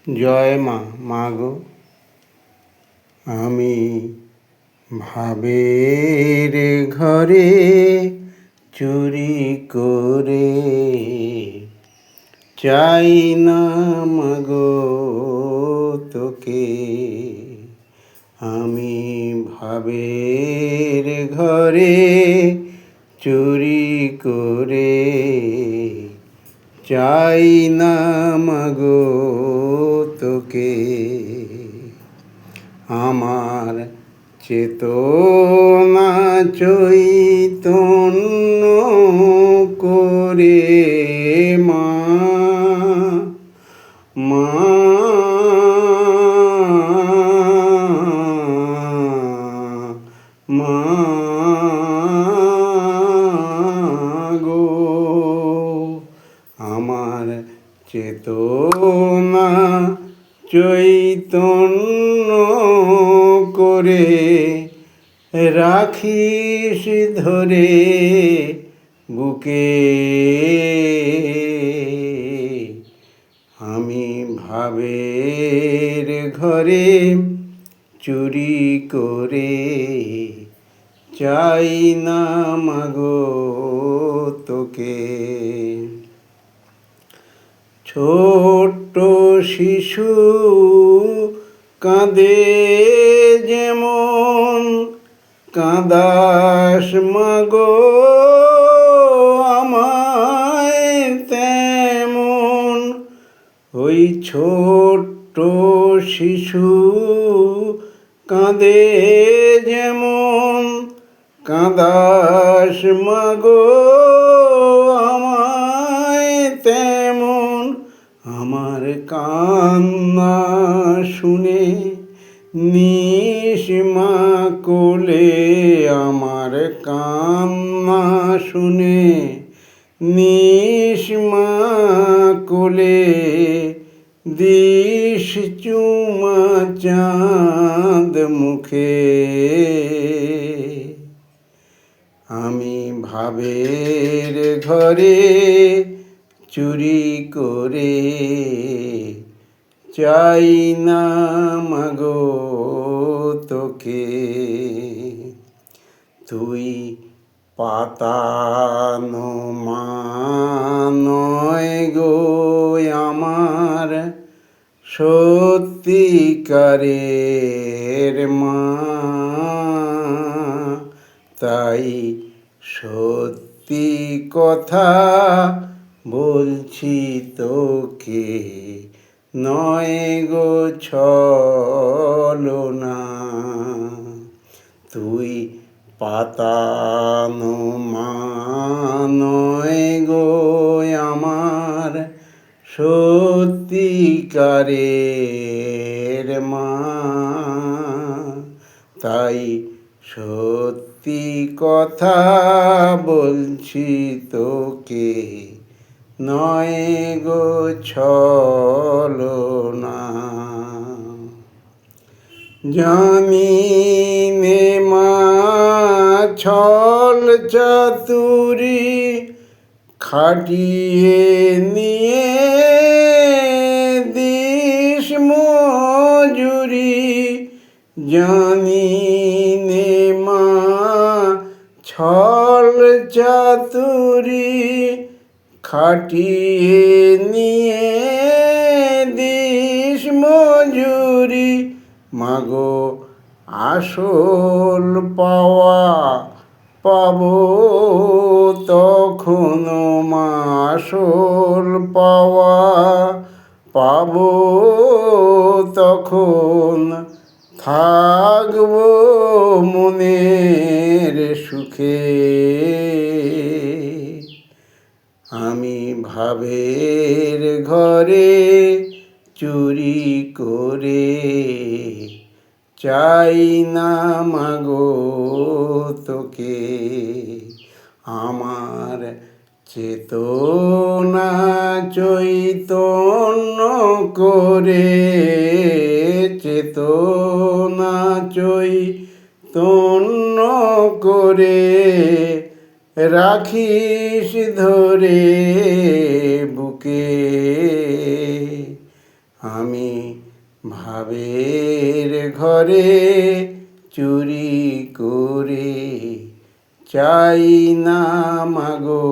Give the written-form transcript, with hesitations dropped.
জয় মা, মা গো। আমি ভাবের ঘরে চুরি করে চাই না মাগো তোকে। আমি ভাবের ঘরে চুরি করে চাই না মাগো তোকে। আমার চেতনা চৈতন্য করে মা, মা মা গো। আমার চেতনা চৈতন্য করে রাখিস ধরে বুকে। আমি ভাবের ঘরে চুরি করে চাই না মাগো তোকে। ছোট্ট শিশু কাঁদে যেমন কাঁদাস মাগো আমায় তেমন। ওই ছোট্ট শিশু কাঁদে যেমন কাঁদাস মাগো আমায় তেমন। আমার কান্না শুনে নিস মা কোলে, আমার কান্না শুনে নিস মা কোলে। দিস চুমা চাঁদ মুখে। আমি ভাবের ঘরে চুরি করে চাই না মাগো তোকে। তুই পাতানো মা নয় গো আমার, সত্যিকারের মা। তাই সত্যি কথা বলছি তোকে, নয় গো ছলনা। তুই পাতানো মা নয় গো আমার, সত্যিকারের মা। তাই সত্যি কথা বলছি তোকে, নয় গো ছলনা। জানি নে মা ছল চাতুরি খাটিয়ে নিয়ে দিস মজুরি। জানি নে মা ছল চাতুরি খাটিয়ে নিয়ে দিস মজুরি। মাগো আসল পাওয়া পাবো তখন মা, আসল পাওয়া পাবো তখন। থাকবো মনের সুখে। আমি ভাবের ঘরে চুরি করে চাই না মাগো তোকে। আমার চেতনা চৈতন্য করে, চেতনা চৈতন্য করে রাখিস ধরে বুকে। আমি ভাবের ঘরে চুরি করে চাই না মাগো